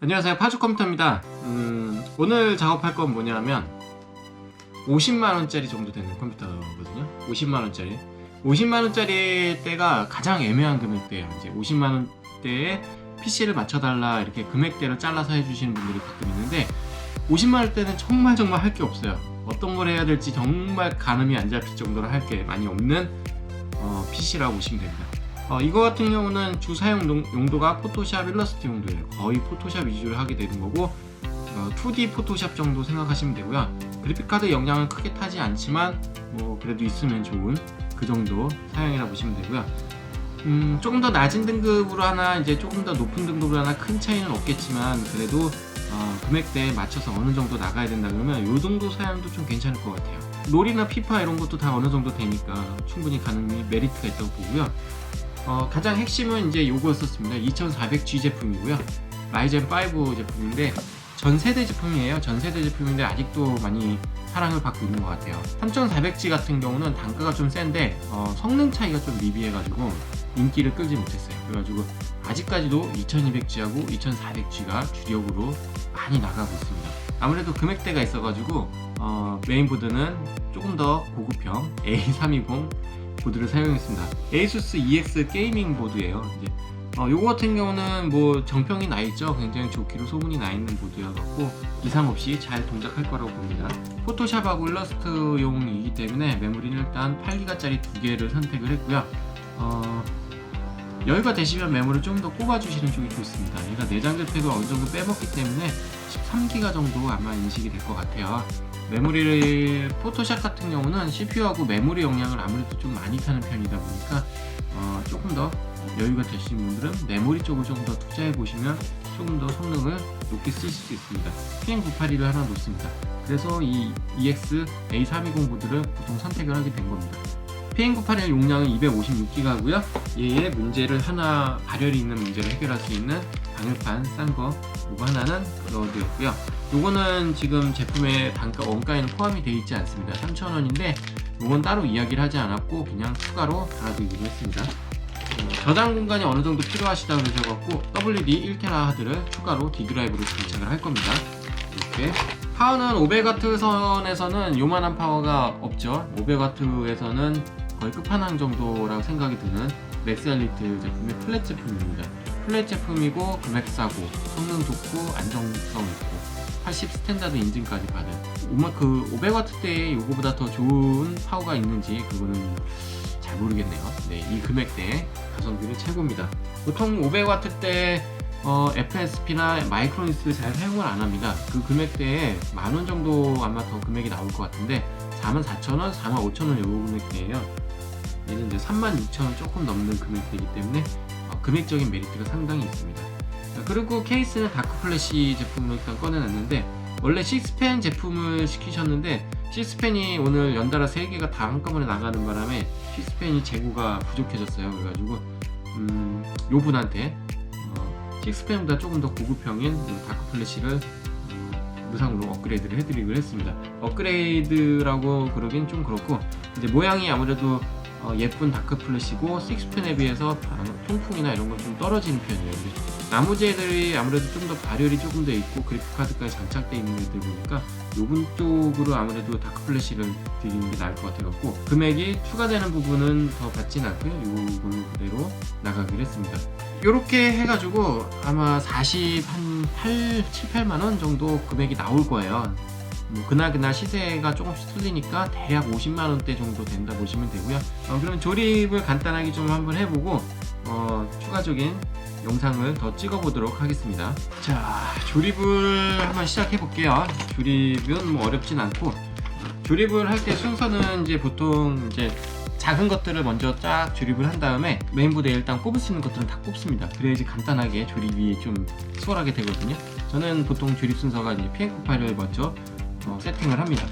안녕하세요, 파주컴퓨터입니다. 오늘 작업할 건 뭐냐면 50만원짜리 정도 되는 컴퓨터거든요. 50만원짜리 50만원짜리 때가 가장 애매한 금액대예요. 이제 50만원대에 PC를 맞춰달라 이렇게 금액대를 잘라서 해주시는 분들이 가끔 있는데 50만원대는 정말 할 게 없어요. 어떤 걸 해야 될지 정말 가늠이 안 잡힐 정도로 할 게 많이 없는 PC라고 보시면 됩니다. 이거 같은 경우는 주 사용 용도가 포토샵 일러스트 용도예요. 거의 포토샵 위주로 하게 되는 거고 2D 포토샵 정도 생각하시면 되고요. 그래픽카드 영향은 크게 타지 않지만 그래도 있으면 좋은 그 정도 사양이라 보시면 되고요. 조금 더 낮은 등급으로 하나 이제 조금 더 높은 등급으로 하나 큰 차이는 없겠지만 그래도 금액대에 맞춰서 어느 정도 나가야 된다 그러면 이 정도 사양도 좀 괜찮을 것 같아요. 롤이나 피파 이런 것도 다 어느 정도 되니까 충분히 가능히 메리트가 있다고 보고요. 가장 핵심은 이제 요거였었습니다. 2400G 제품이고요. 라이젠 5 제품인데 전세대 제품이에요. 전세대 제품인데 아직도 많이 사랑을 받고 있는 것 같아요. 3400G 같은 경우는 단가가 좀 센데 성능 차이가 좀 미비해가지고 인기를 끌지 못했어요. 그래가지고 아직까지도 2200G하고 2400G가 주력으로 많이 나가고 있습니다. 아무래도 금액대가 있어가지고 메인보드는 조금 더 고급형 A320 보드를 사용했습니다. ASUS EX 게이밍 보드예요. 이제 요거 같은 경우는 정평이 나 있죠. 굉장히 좋기로 소문이 나 있는 보드여갖고 이상 없이 잘 동작할 거라고 봅니다. 포토샵하고 일러스트용이기 때문에 메모리는 일단 8기가짜리 두 개를 선택을 했고요. 여유가 되시면 메모리를 좀 더 꼽아주시는 쪽이 좋습니다. 얘가 내장 그래픽을 어느 정도 빼먹기 때문에 13기가 정도 아마 인식이 될 것 같아요. 메모리를 포토샵 같은 경우는 CPU하고 메모리 용량을 아무래도 좀 많이 타는 편이다 보니까 조금 더 여유가 되시는 분들은 메모리 쪽을 조금 더 투자해 보시면 조금 더 성능을 높게 쓰실 수 있습니다. PM981을 하나 놓습니다. 그래서 이 EX A320 보드를 보통 선택을 하게 된 겁니다. PM981 용량은 256기가고요. 얘의 문제를 하나, 발열이 있는 문제를 해결할 수 있는 방열판 싼 거 이거 하나는 넣어드렸고요. 요거는 지금 제품의 단가 원가에는 포함이 되어 있지 않습니다. 3,000원인데 이건 따로 이야기를 하지 않았고 그냥 추가로 달아드리기로 했습니다. 저장 공간이 어느 정도 필요하시다 그러셔갖고 WD 1TB 하드를 추가로 D 드라이브로 장착을 할 겁니다. 이렇게 파워는 500W 선에서는 요만한 파워가 없죠. 500W에서는 거의 끝판왕 정도라고 생각이 드는 맥스 엘리트 제품의 플랫 제품입니다. 플랫 제품이고 금액 싸고 성능 좋고 안정성 있고 80 스탠다드 인증까지 받은 그 500W대에 요거보다 더 좋은 파워가 있는지 그거는 잘 모르겠네요. 네, 이 금액대에 가성비는 최고입니다. 보통 500W대 FSP나 마이크로니스를 잘 사용을 안 합니다. 그 금액대에 만원 정도 아마 더 금액이 나올 것 같은데 44,000원, 45,000원 요 금액대예요. 얘는 이제 36,000원 조금 넘는 금액대이기 때문에 금액적인 메리트가 상당히 있습니다. 그리고 케이스는 다크플래시 제품을 일단 꺼내놨는데 원래 6펜 제품을 시키셨는데 6펜이 오늘 연달아 3개가 다 한꺼번에 나가는 바람에 6펜이 재고가 부족해졌어요. 그래가지고 요 분한테 6펜보다 조금 더 고급형인 다크플래시를 무상으로 업그레이드를 해드리기로 했습니다. 업그레이드라고 그러긴 좀 그렇고 이제 모양이 아무래도 예쁜 다크 플래시고 6펜에 비해서 통풍이나 이런 건 좀 떨어지는 편이에요. 나머지들이 아무래도 좀 더 발열이 조금 더 있고 그래픽카드까지 장착되어 있는 애들 보니까 요분 쪽으로 아무래도 다크 플래시를 드리는 게 나을 것 같아갖고 금액이 추가되는 부분은 더 받진 않고요. 요걸로 그대로 나가기로 했습니다. 요렇게 해가지고 아마 7, 8만원 정도 금액이 나올 거예요. 그날 시세가 조금씩 틀리니까 대략 50만원대 정도 된다 보시면 되고요. 그럼 조립을 간단하게 좀 한번 해보고 추가적인 영상을 더 찍어보도록 하겠습니다. 자, 조립을 한번 시작해 볼게요. 조립은 어렵진 않고 조립을 할 때 순서는 이제 보통 이제 작은 것들을 먼저 쫙 조립을 한 다음에 메인보드에 일단 꼽을 수 있는 것들은 다 꼽습니다. 그래야지 간단하게 조립이 좀 수월하게 되거든요. 저는 보통 조립 순서가 이제 PM981을 먼저 세팅을 합니다.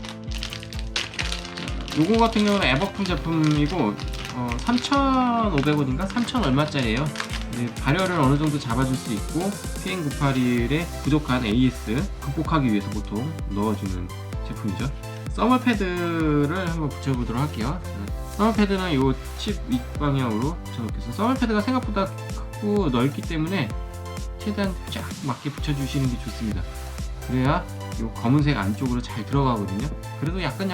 요거 같은 경우는 에버쿨 제품이고 3,500원인가? 3,000 얼마짜리예요. 발열을 어느 정도 잡아줄 수 있고 PM981의 부족한 AS 극복하기 위해서 보통 넣어주는 제품이죠. 서머 패드를 한번 붙여보도록 할게요. 서머 패드는 요 칩 윗방향으로 붙여놓겠습니다. 서머 패드가 생각보다 크고 넓기 때문에 최대한 쫙 맞게 붙여주시는 게 좋습니다. 그래야 요 검은색 안쪽으로 잘 들어가거든요. 그래도 약간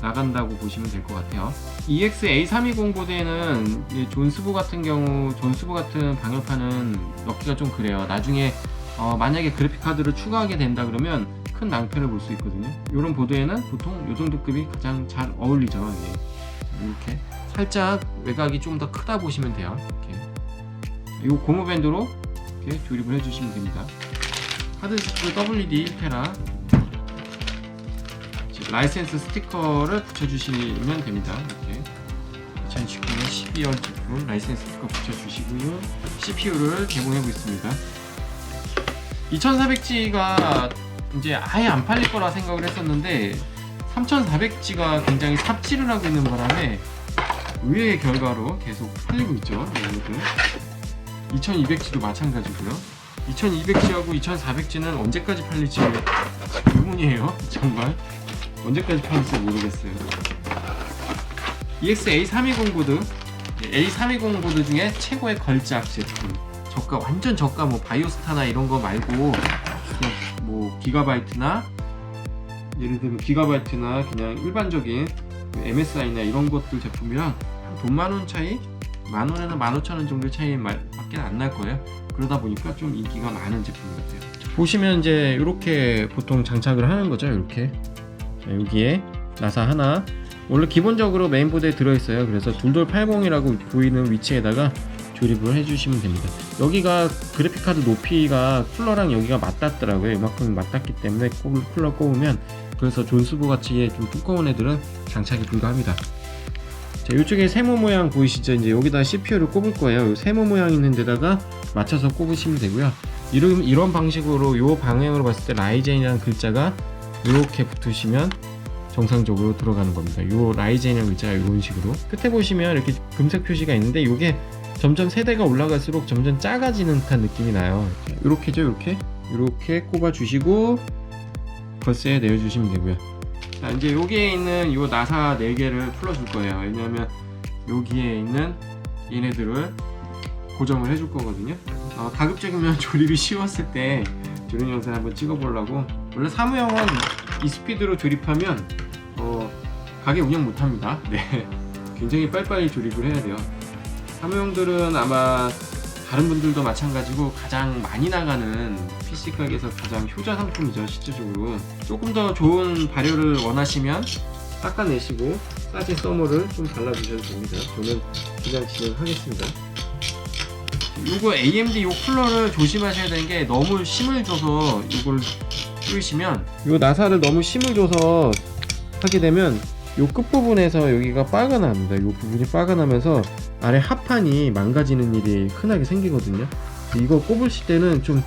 나간다고 보시면 될 것 같아요. EX-A320 보드에는 존스보 같은 경우, 존스보 같은 방열판은 넣기가 좀 그래요. 나중에 만약에 그래픽카드를 추가하게 된다 그러면 큰 낭패를 볼 수 있거든요. 이런 보드에는 보통 요 정도 급이 가장 잘 어울리죠. 예. 이렇게 살짝 외곽이 좀 더 크다 보시면 돼요. 이렇게 요 고무밴드로 이렇게 조립을 해주시면 됩니다. 하드디스크 WD 1테라 라이센스 스티커를 붙여주시면 됩니다. 이렇게 2019년 12월 제품 라이센스 스티커 붙여주시고요. CPU를 개봉해 보겠습니다. 2400G가 이제 아예 안 팔릴 거라 생각을 했었는데 3400G가 굉장히 삽질을 하고 있는 바람에 의외의 결과로 계속 팔리고 있죠. 2200G도 마찬가지고요. 2200G하고 2400G는 언제까지 팔릴지 의문이에요. 정말 언제까지 팔릴지 모르겠어요. EX-A320 보드, A320 보드 중에 최고의 걸작 제품. 저가, 완전 저가, 뭐 바이오스타나 이런 거 말고 그냥 뭐 기가바이트나, 예를 들면 기가바이트나 그냥 일반적인 MSI나 이런 것들 제품이랑 돈 만원 차이, 만원에서 15,000원 정도 차이 밖에 안 날 거예요. 그러다 보니까 좀 인기가 많은 제품 같아요. 보시면 이제 이렇게 보통 장착을 하는 거죠. 이렇게 여기에 나사 하나, 원래 기본적으로 메인보드에 들어있어요. 그래서 둘돌80이라고 보이는 위치에다가 조립을 해주시면 됩니다. 여기가 그래픽카드 높이가 쿨러랑 여기가 맞닿더라고요. 이만큼 맞닿기 때문에 쿨러 꼽으면, 그래서 존스보 같이 좀 두꺼운 애들은 장착이 불가합니다. 자, 이쪽에 세모 모양 보이시죠? 이제 여기다 CPU를 꼽을 거예요. 세모 모양 있는 데다가 맞춰서 꼽으시면 되고요. 이런 방식으로, 요 방향으로 봤을 때 라이젠이라는 글자가 이렇게 붙으시면 정상적으로 들어가는 겁니다. 요 라이젠이라는 글자가 이런 식으로 끝에 보시면 이렇게 금색 표시가 있는데, 이게 점점 세대가 올라갈수록 점점 작아지는 듯한 느낌이 나요. 이렇게죠. 이렇게 꼽아 주시고 벌스에 내어 주시면 되고요. 자, 이제 여기에 있는 요 나사 4개를 풀어 줄 거예요. 왜냐하면 여기에 있는 얘네들을 고정을 해줄 거거든요. 가급적이면 조립이 쉬웠을 때 조립 영상 한번 찍어 보려고. 원래 사무용은 이 스피드로 조립하면 가게 운영 못합니다. 네, 굉장히 빨리빨리 조립을 해야 돼요. 사무용들은 아마 다른 분들도 마찬가지고 가장 많이 나가는 PC 가게에서 가장 효자 상품이죠. 실질적으로 조금 더 좋은 발효를 원하시면 닦아내시고 사진 써머를 좀 발라주셔도 됩니다. 저는 그냥 진행하겠습니다. 요거 AMD 요 쿨러를 조심하셔야 되는 게, 너무 힘을 줘서 이걸 뿌리시면, 요 나사를 너무 힘을 줘서 하게 되면 요 끝부분에서 여기가 빠가 납니다. 요 부분이 빠가 나면서 아래 하판이 망가지는 일이 흔하게 생기거든요. 이거 꼽으실 때는 좀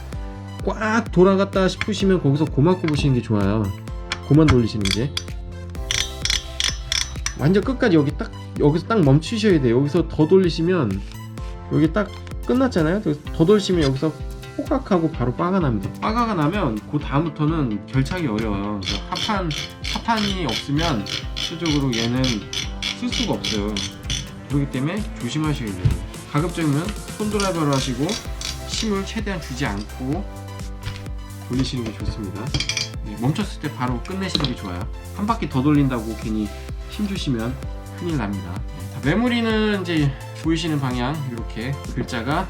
꽉 돌아갔다 싶으시면 거기서 고만 꼽으시는 게 좋아요. 고만 돌리시는 게. 완전 끝까지 여기서 딱 멈추셔야 돼요. 여기서 더 돌리시면 여기 딱 끝났잖아요. 더 돌리시면 여기서 호각하고 바로 빠가 납니다. 빠가 나면 그 다음부터는 결착이 어려워요. 하판이 없으면 실질적으로 얘는 쓸 수가 없어요. 그렇기 때문에 조심하셔야 돼요. 가급적이면 손드라이버로 하시고 힘을 최대한 주지 않고 돌리시는 게 좋습니다. 멈췄을 때 바로 끝내시는 게 좋아요. 한 바퀴 더 돌린다고 괜히 힘 주시면 큰일 납니다. 메모리는 이제 보이시는 방향, 이렇게 글자가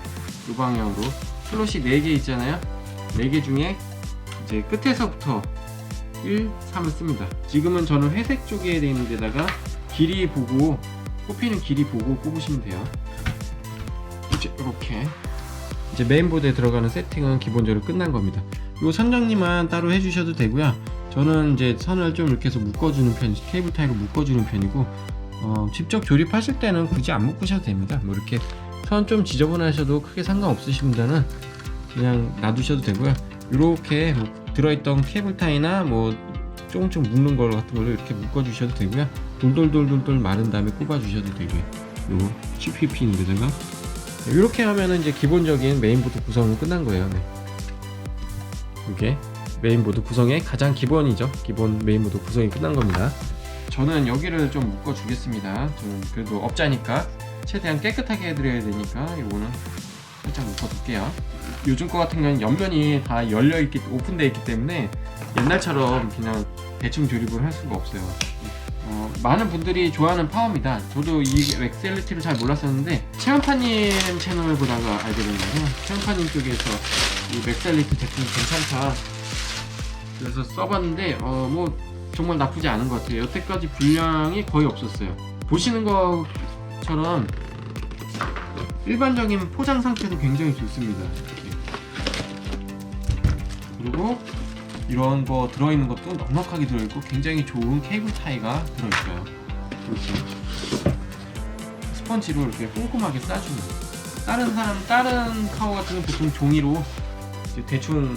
이 방향으로 슬롯이 4개 있잖아요. 4개 중에 이제 끝에서부터 1, 3을 씁니다. 지금은 저는 회색 쪽에 있는 데다가 길이 보고, 꼽히는 길이 보고 꼽으시면 돼요. 이제 이렇게 이제 메인보드에 들어가는 세팅은 기본적으로 끝난 겁니다. 요 선정리만 따로 해주셔도 되고요. 저는 이제 선을 좀 이렇게 해서 묶어주는 편, 케이블 타이로 묶어주는 편이고, 직접 조립하실 때는 굳이 안 묶으셔도 됩니다. 뭐 이렇게 선 좀 지저분하셔도 크게 상관없으신 분들은 그냥 놔두셔도 되고요. 이렇게 뭐 들어있던 케이블 타이나 뭐 조금 묶는 거 같은 걸로 이렇게 묶어주셔도 되고요. 돌돌돌돌돌 마른 다음에 꼽아주셔도 되고요. 요 CPP 있는 데다가 이렇게 하면은 이제 기본적인 메인보드 구성은 끝난 거예요. 네. 이게 메인보드 구성의 가장 기본이죠. 기본 메인보드 구성이 끝난 겁니다. 저는 여기를 좀 묶어 주겠습니다. 저는 그래도 업자니까 최대한 깨끗하게 해드려야 되니까 이거는 살짝 묶어둘게요. 요즘 거 같은 경우는 옆면이 다 열려있기, 오픈되어 있기 때문에 옛날처럼 그냥 대충 조립을 할 수가 없어요. 많은 분들이 좋아하는 파워입니다. 저도 이 맥셀리티를 잘 몰랐었는데 최연파님 채널을 보다가 알게 된 거예요. 최연파님 쪽에서 이 맥셀리티 제품이 괜찮다 그래서 써봤는데 뭐 정말 나쁘지 않은 것 같아요. 여태까지 불량이 거의 없었어요. 보시는 것처럼 일반적인 포장 상태도 굉장히 좋습니다. 이렇게. 그리고 이런 거 들어있는 것도 넉넉하게 들어있고 굉장히 좋은 케이블 타이가 들어있어요. 이렇게 스펀지로 이렇게 꼼꼼하게 싸주는. 다른 카워 같은 건 보통 종이로 이제 대충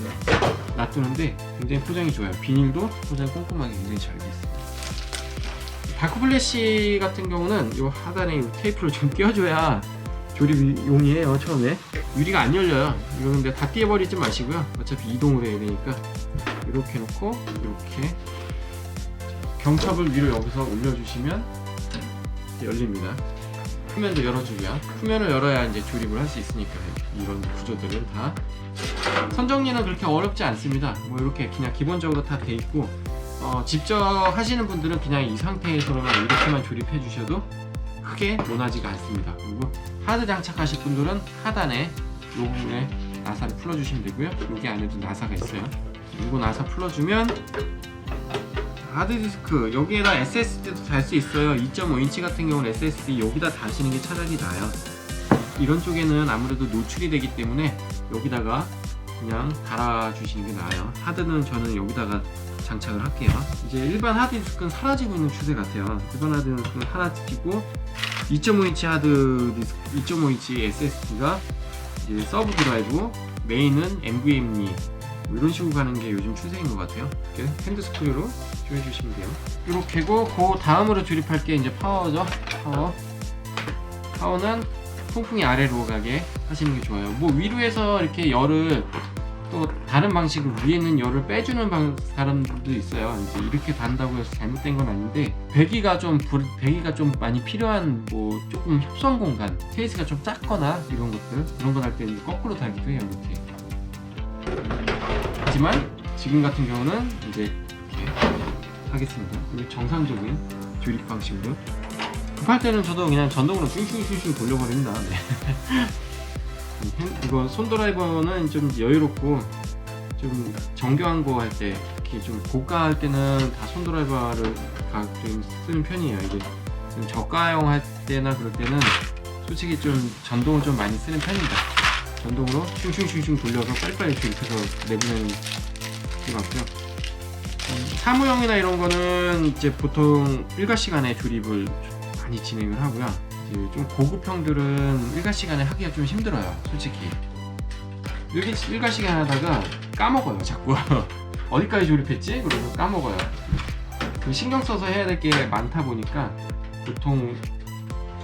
놔두는데 굉장히 포장이 좋아요. 비닐도 포장 꼼꼼하게 굉장히 잘 됐습니다. 다크 플래시 같은 경우는 이 하단에 이 테이프를 좀 띄워줘야 조립용이에요. 처음에 유리가 안 열려요. 이거 근데 다 띄워버리지 마시고요. 어차피 이동을 해야 되니까 이렇게 놓고 이렇게 경첩을 위로 여기서 올려주시면 열립니다. 후면도 열어주고요. 후면을 열어야 이제 조립을 할 수 있으니까요. 이런 구조들은 다 선정리는 그렇게 어렵지 않습니다. 뭐 이렇게 그냥 기본적으로 다 돼 있고 직접 하시는 분들은 그냥 이 상태에서만 이렇게만 조립해 주셔도 크게 논하지가 않습니다. 그리고 하드 장착하실 분들은 하단에 이 부분에 나사를 풀어주시면 되고요. 여기 안에도 나사가 있어요. 이거 나사 풀어주면 하드디스크 여기에다 SSD도 달 수 있어요. 2.5인치 같은 경우는 SSD 여기다 다시는 게 차라리 나아요. 이런 쪽에는 아무래도 노출이 되기 때문에 여기다가 그냥 달아주시는 게 나아요. 하드는 저는 여기다가 장착을 할게요. 이제 일반 하드디스크는 사라지고 있는 추세 같아요. 일반 하드디스크는 사라지고 2.5인치 하드디스크, 2.5인치 SSD가 이제 서브 드라이브, 메인은 NVMe 뭐 이런 식으로 가는 게 요즘 추세인 것 같아요. 이렇게 핸드 스크류로 조여주시면 돼요. 이렇게고 그 다음으로 조립할 게 이제 파워죠. 파워는 통풍이 아래로 가게 하시는 게 좋아요. 뭐 위로 해서 이렇게 열을 또 다른 방식으로 위에 있는 열을 빼주는 사람들도 있어요. 이제 이렇게 단다고 해서 잘못된 건 아닌데 배기가 좀 많이 필요한 뭐 조금 협선 공간, 케이스가 좀 작거나 이런 것들 그런 걸 할 때 거꾸로 달기도 해요. 이렇게. 하지만 지금 같은 경우는 이제 이렇게 하겠습니다. 이게 정상적인 조립 방식으로. 급할 때는 저도 그냥 전동으로 슝슝슝슝 돌려버립니다. 네. 이거 손 드라이버는 좀 여유롭고 좀 정교한 거 할 때, 특히 좀 고가 할 때는 다 손 드라이버를 좀 쓰는 편이에요. 이게 좀 저가용 할 때나 그럴 때는 솔직히 좀 전동을 좀 많이 쓰는 편입니다. 전동으로 슝슝슝슝 돌려서 빨리빨리 조립해서 내보내는 게 많고요. 사무용이나 이런 거는 이제 보통 일과 시간에 조립을 많이 진행을 하고요. 이제 좀 고급형들은 일과 시간에 하기가 좀 힘들어요. 솔직히 일과 시간 하다가 까먹어요. 자꾸 어디까지 조립했지? 그러고 까먹어요. 신경 써서 해야 될 게 많다 보니까 보통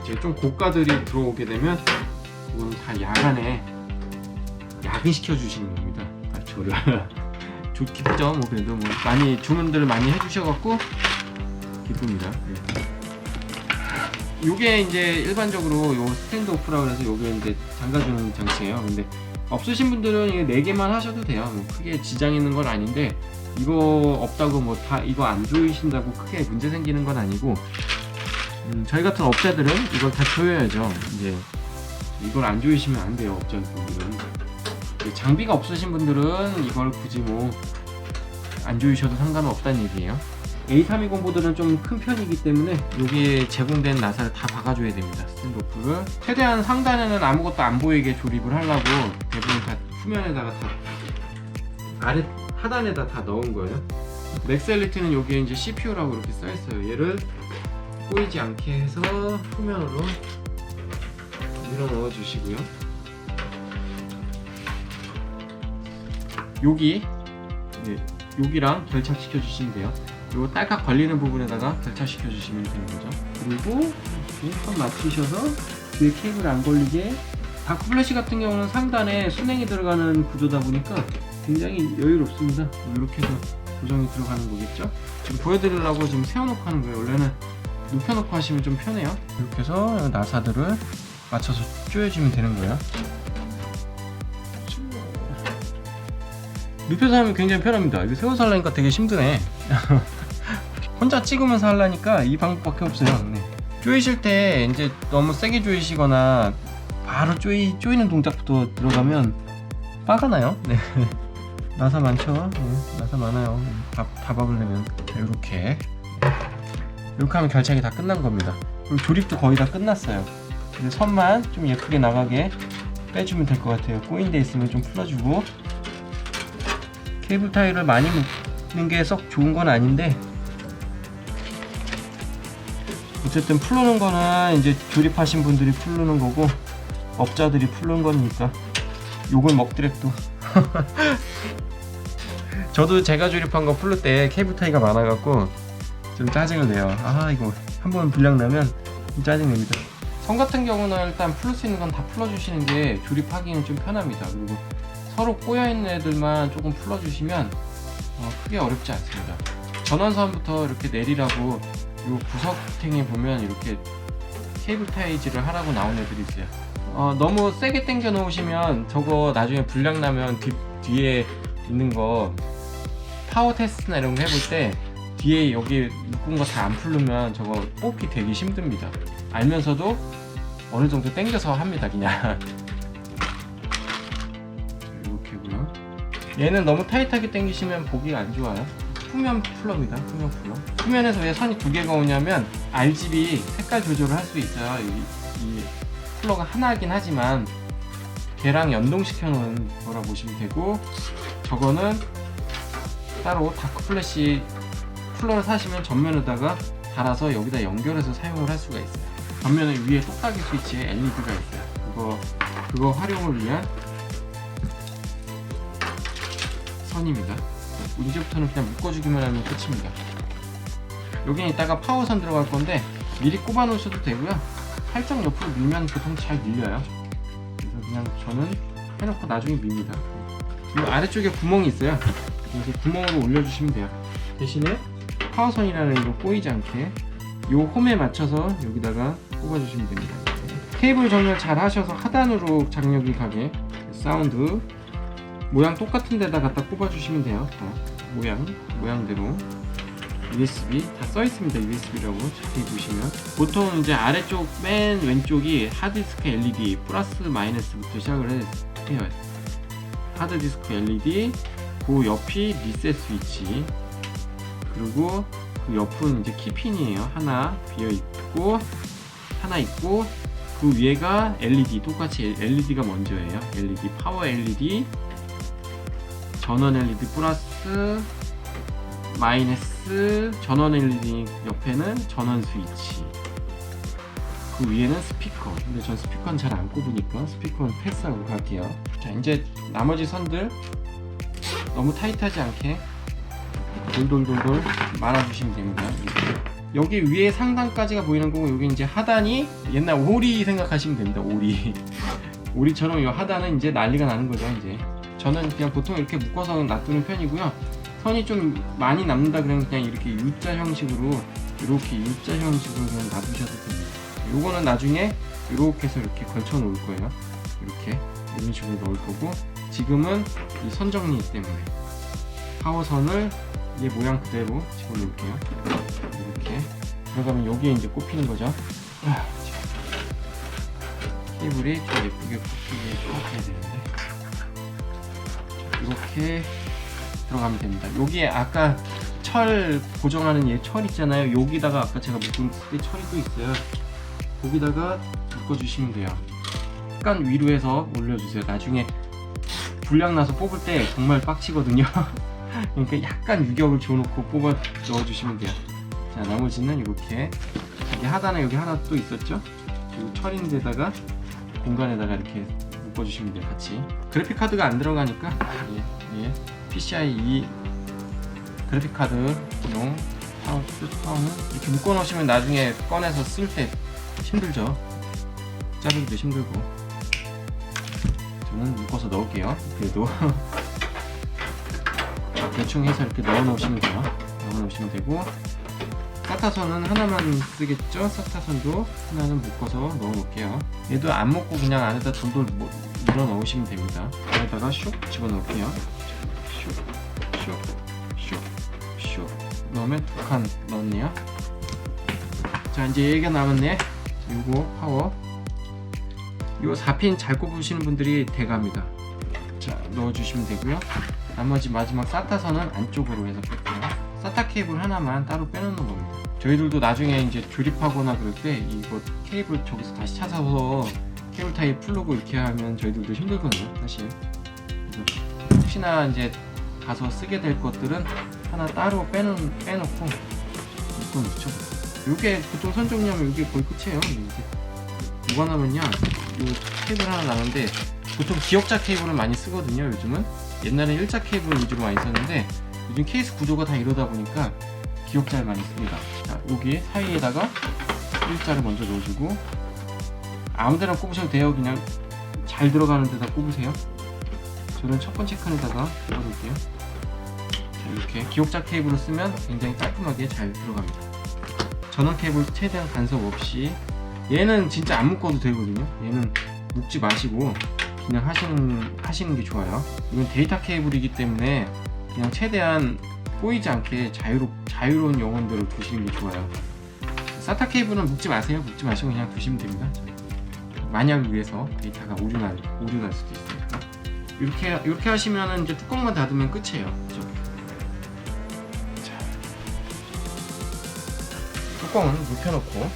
이제 좀 고가들이 들어오게 되면 이건 다 야간에 야근시켜 주시는 겁니다. 저를 기쁘죠. 뭐 그래도 뭐 많이 주문들을 많이 해주셔갖고 기쁩니다. 네. 요게 이제 일반적으로 요 스탠드 오프라고 해서 요게 이제 잠가주는 장치예요. 근데 없으신 분들은 이게 4개만 하셔도 돼요. 뭐 크게 지장 있는 건 아닌데 이거 없다고 뭐 다 이거 안 조이신다고 크게 문제 생기는 건 아니고 저희 같은 업자들은 이걸 다 조여야죠. 이제 이걸 안 조이시면 안 돼요. 업자분들은. 장비가 없으신 분들은 이걸 굳이 뭐 안 조이셔도 상관은 없다는 얘기예요. A320 보드는 좀 큰 편이기 때문에 여기에 제공된 나사를 다 박아줘야 됩니다. 스탠드오프를 최대한 상단에는 아무것도 안 보이게 조립을 하려고 대부분 다 후면에다가 다 아래 하단에다 다 넣은 거예요. 맥셀리티는 여기에 이제 CPU라고 이렇게 써 있어요. 얘를 꼬이지 않게 해서 후면으로 밀어 넣어 주시고요. 여기랑 결착시켜 주시면 돼요. 요 딸깍 걸리는 부분에다가 결착시켜 주시면 되는 거죠. 그리고 이렇게 딱 맞추셔서 뒤에 케이블 안 걸리게. 다크 플래시 같은 경우는 상단에 순행이 들어가는 구조다 보니까 굉장히 여유롭습니다. 이렇게 해서 고정이 들어가는 거겠죠. 지금 보여드리려고 지금 세워놓고 하는 거예요. 원래는 눕혀놓고 하시면 좀 편해요. 이렇게 해서 나사들을 맞춰서 조여주면 되는 거예요. 눕혀서 하면 굉장히 편합니다. 이거 세워서 하려니까 되게 힘드네. 혼자 찍으면서 하려니까 이 방법밖에 없어요. 네. 조이실 때 이제 너무 세게 조이시거나 바로 조이는 동작부터 들어가면 빠가 나요. 네. 나사 많죠? 네. 나사 많아요. 다 박으려면. 자, 이렇게 하면 결착이 다 끝난 겁니다. 그리고 조립도 거의 다 끝났어요. 이제 선만 좀 예쁘게 나가게 빼주면 될 것 같아요. 꼬인 데 있으면 좀 풀어주고, 케이블 타이를 많이 묶는 게 썩 좋은 건 아닌데 어쨌든 풀르는 거는 이제 조립하신 분들이 풀르는 거고 업자들이 풀는 거니까 욕을 먹더라도. 저도 제가 조립한 거 풀을 때 케이블 타이가 많아갖고 좀 짜증을 내요. 아, 이거 한번 불량 나면 좀 짜증냅니다. 선 같은 경우는 일단 풀을 수 있는 건 다 풀어주시는 게 조립하기는 좀 편합니다. 그리고 서로 꼬여있는 애들만 조금 풀어주시면 크게 어렵지 않습니다. 전원선부터 이렇게 내리라고 요 구석탱에 보면 이렇게 케이블 타이즈를 하라고 나온 애들이 있어요. 너무 세게 당겨 놓으시면 저거 나중에 불량 나면 뒤에 있는 거 파워 테스트나 이런 거 해볼 때 뒤에 여기 묶은 거 다 안 풀르면 저거 뽑기 되게 힘듭니다. 알면서도 어느 정도 당겨서 합니다, 그냥. 이렇게고요. 얘는 너무 타이트하게 당기시면 보기가 안 좋아요. 후면 풀러입니다. 후면 풀러. 후면에서 왜 선이 두 개가 오냐면 RGB 색깔 조절을 할 수 있어요. 이 풀러가 하나이긴 하지만 걔랑 연동시켜 놓은 거라 보시면 되고, 저거는 따로 다크 플래시 쿨러를 사시면 전면에다가 달아서 여기다 연결해서 사용을 할 수가 있어요. 전면에 위에 똑딱이 스위치에 LED가 있어요. 그거 활용을 위한 선입니다. 이제부터는 그냥 묶어주기만 하면 끝입니다. 여기는 이따가 파워선 들어갈 건데 미리 꼽아 놓으셔도 되고요. 살짝 옆으로 밀면 보통 잘 밀려요. 그래서 그냥 저는 해놓고 나중에 밉니다. 이 아래쪽에 구멍이 있어요. 그래서 구멍으로 올려주시면 돼요. 대신에 파워선이라는 거 꼬이지 않게 요 홈에 맞춰서 여기다가 꼽아주시면 됩니다. 케이블 정렬 잘 하셔서 하단으로 장력이 가게 사운드 모양 똑같은 데다 갖다 꼽아주시면 돼요. 모양대로 USB 다 써있습니다. USB라고 자세히 보시면 보통 이제 아래쪽 맨 왼쪽이 하드디스크 LED 플러스 마이너스부터 시작을 해요. 하드디스크 LED, 그 옆이 리셋 스위치, 그리고 그 옆은 이제 키핀이에요. 하나 비어있고 하나 있고, 그 위에가 LED, 똑같이 LED가 먼저예요. LED, 파워 LED, 전원 LED 플러스 마이너스, 전원 LED 옆에는 전원 스위치, 그 위에는 스피커. 근데 전 스피커는 잘 안 꼽으니까 스피커는 패스하고 갈게요. 자, 이제 나머지 선들 너무 타이트하지 않게 돌돌돌돌 말아주시면 됩니다. 여기 위에 상단까지가 보이는 거고, 여기 이제 하단이 옛날 오리 생각하시면 됩니다. 오리처럼 이 하단은 이제 난리가 나는 거죠. 이제 저는 그냥 보통 이렇게 묶어서 놔두는 편이고요. 선이 좀 많이 남는다 그러면 그냥 이렇게 U자 형식으로 그냥 놔두셔도 됩니다. 요거는 나중에 이렇게 해서 이렇게 걸쳐 놓을 거예요. 이렇게 이런 식으로 넣을 거고, 지금은 이 선 정리 때문에 파워선을 얘 모양 그대로 집어넣을게요. 이렇게 들어가면 여기에 이제 꼽히는 거죠. 케이블이 좀 예쁘게 꼽혀야 되는데 이렇게 들어가면 됩니다. 여기에 아까 철 고정하는 얘 철 있잖아요. 여기다가 아까 제가 묶은 게 철이 또 있어요. 거기다가 묶어주시면 돼요. 약간 위로 해서 올려주세요. 나중에 불량 나서 뽑을 때 정말 빡치거든요. 그러니까 약간 유격을 줘놓고 뽑아 넣어주시면 돼요. 자, 나머지는 이렇게 여기 하단에 여기 하나 또 있었죠? 그리고 철인데다가 공간에다가 이렇게 묶어주시면 돼요. 같이 그래픽 카드가 안 들어가니까 PCI 그래픽 카드용 파워는 이렇게 묶어놓으시면 나중에 꺼내서 쓸 때 힘들죠. 자르기도 힘들고. 저는 묶어서 넣을게요. 그래도 대충 해서 이렇게 넣어놓으시면 돼요. 넣어놓으시면 되고, 사타선은 하나만 쓰겠죠? 사타선도 하나는 묶어서 넣어놓을게요. 얘도 안 묶고 그냥 안에다 돌돌 밀어 넣으시면 됩니다. 안에다가 슉 집어넣을게요. 슉. 다음에 2칸 넣었네요. 자, 이제 얘기가 남았네. 요거 파워, 요 4핀 잘 꼽으시는 분들이 대가입니다. 자, 넣어주시면 되고요. 나머지 마지막 SATA 선은 안쪽으로 해서 뺄게요. SATA 케이블 하나만 따로 빼놓는 겁니다. 저희들도 나중에 이제 조립하거나 그럴 때 이거 케이블 저기서 다시 찾아서 케이블 타입 풀르고 이렇게 하면 저희들도 힘들거든요, 사실. 그래서 혹시나 이제 가서 쓰게 될 것들은 하나 따로 빼놓고 묶어 놓죠. 요게 보통 선종료면 이게 거의 끝이에요. 이제 뭐가 나면요, 요 케이블 하나 나는데 보통 기역자 케이블을 많이 쓰거든요. 요즘은 옛날에 일자 케이블 위주로 많이 썼는데 요즘 케이스 구조가 다 이러다 보니까 기역자를 많이 씁니다. 자, 여기 사이에다가 일자를 먼저 넣어주고, 아무데나 꼽으셔도 돼요. 그냥 잘 들어가는 데다 꼽으세요. 저는 첫 번째 칸에다가 꼽아놓을게요. 자, 이렇게 기역자 케이블을 쓰면 굉장히 깔끔하게 잘 들어갑니다. 전원 케이블 최대한 간섭 없이, 얘는 진짜 안 묶어도 되거든요. 얘는 묶지 마시고 그냥 하시는 게 좋아요. 이건 데이터 케이블이기 때문에 그냥 최대한 꼬이지 않게 자유로운 영혼대로 두시는 게 좋아요. SATA 케이블은 묶지 마세요. 묶지 마시고 그냥 두시면 됩니다. 만약을 위해서 데이터가 오류 날 수도 있으니까. 이렇게 하시면 이제 뚜껑만 닫으면 끝이에요. 그죠? 자, 뚜껑은 눕혀놓고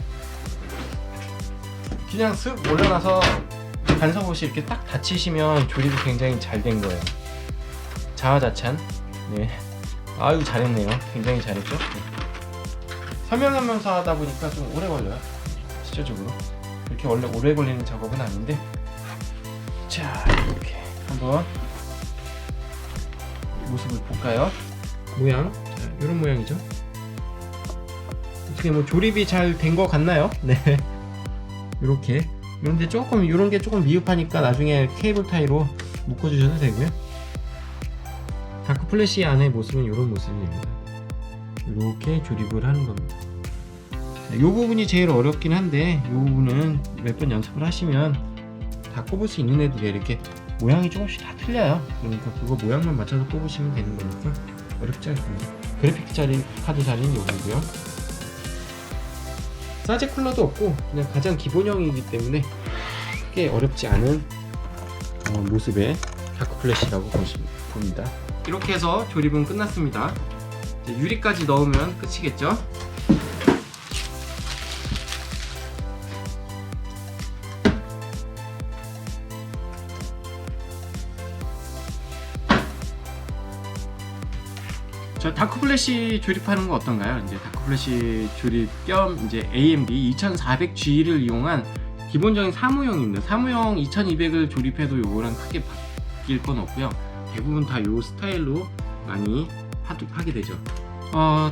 그냥 쓱 올려놔서 간섭 없이 이렇게 딱 닫히시면 조립이 굉장히 잘 된 거예요. 자화자찬. 네. 아유, 잘했네요. 굉장히 잘했죠? 네. 설명하면서 하다 보니까 좀 오래 걸려요. 실질적으로. 이렇게 원래 오래 걸리는 작업은 아닌데. 자, 이렇게 한번 모습을 볼까요? 모양. 자, 이런 모양이죠. 어떻게 뭐 조립이 잘 된 것 같나요? 네. 이렇게. 이런데 이런 게 조금 미흡하니까 나중에 케이블 타이로 묶어주셔도 되고요. 다크 플래시 안의 모습은 이런 모습입니다. 이렇게 조립을 하는 겁니다. 자, 이 부분이 제일 어렵긴 한데 이 부분은 몇 번 연습을 하시면 다 꼽을 수 있는 애들이 이렇게 모양이 조금씩 다 틀려요. 그러니까 그거 모양만 맞춰서 꼽으시면 되는 거니까 어렵지 않습니다. 그래픽 카드 자리는 여기고요. 사제 쿨러도 없고 그냥 가장 기본형이기 때문에 크게 어렵지 않은 모습의 다크 플래시라고 봅니다. 이렇게 해서 조립은 끝났습니다. 이제 유리까지 넣으면 끝이겠죠? 저 다크 플래시 조립하는 거 어떤가요? 이제 다크 플래시 조립 겸 이제 AMD 2400G를 이용한 기본적인 사무용입니다. 사무용 2200을 조립해도 요거랑 크게 바뀔 건 없고요. 대부분 다 요 스타일로 많이 하게 되죠.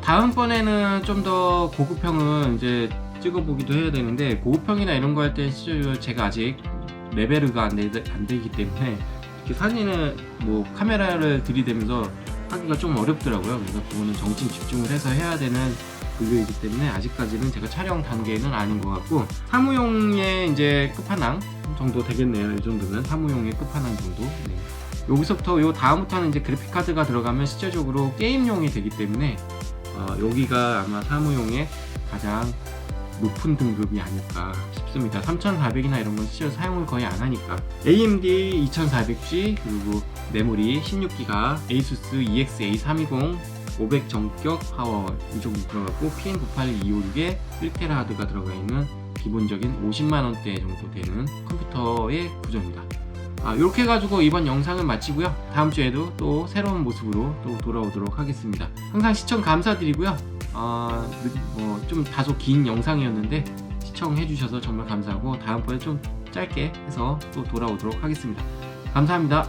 다음번에는 좀 더 고급형은 이제 찍어보기도 해야 되는데, 고급형이나 이런 거 할 때 제가 아직 레벨가 안 되기 때문에 이렇게 사진을 뭐 카메라를 들이대면서 하기가 좀 어렵더라고요. 그래서 그거는 정신 집중을 해서 해야 되는 분류이기 때문에 아직까지는 제가 촬영 단계는 아닌 것 같고, 사무용의 이제 끝판왕 정도 되겠네요. 이 정도면 사무용의 끝판왕 정도. 네. 여기서부터 요 다음부터는 이제 그래픽 카드가 들어가면 실제적으로 게임용이 되기 때문에 여기가 아마 사무용의 가장 높은 등급이 아닐까 싶습니다. 3400이나 이런 건 실제로 사용을 거의 안 하니까. AMD 2400G 그리고 메모리 16기가, ASUS EX-A320 500 전격 파워 이 정도 들어가고, PM98256에 1TB 하드가 들어가 있는 기본적인 50만원대 정도 되는 컴퓨터의 구조입니다. 이렇게 해가지고 이번 영상을 마치고요. 다음 주에도 또 새로운 모습으로 또 돌아오도록 하겠습니다. 항상 시청 감사드리고요. 좀 다소 긴 영상이었는데 시청해주셔서 정말 감사하고, 다음번에 좀 짧게 해서 또 돌아오도록 하겠습니다. 감사합니다.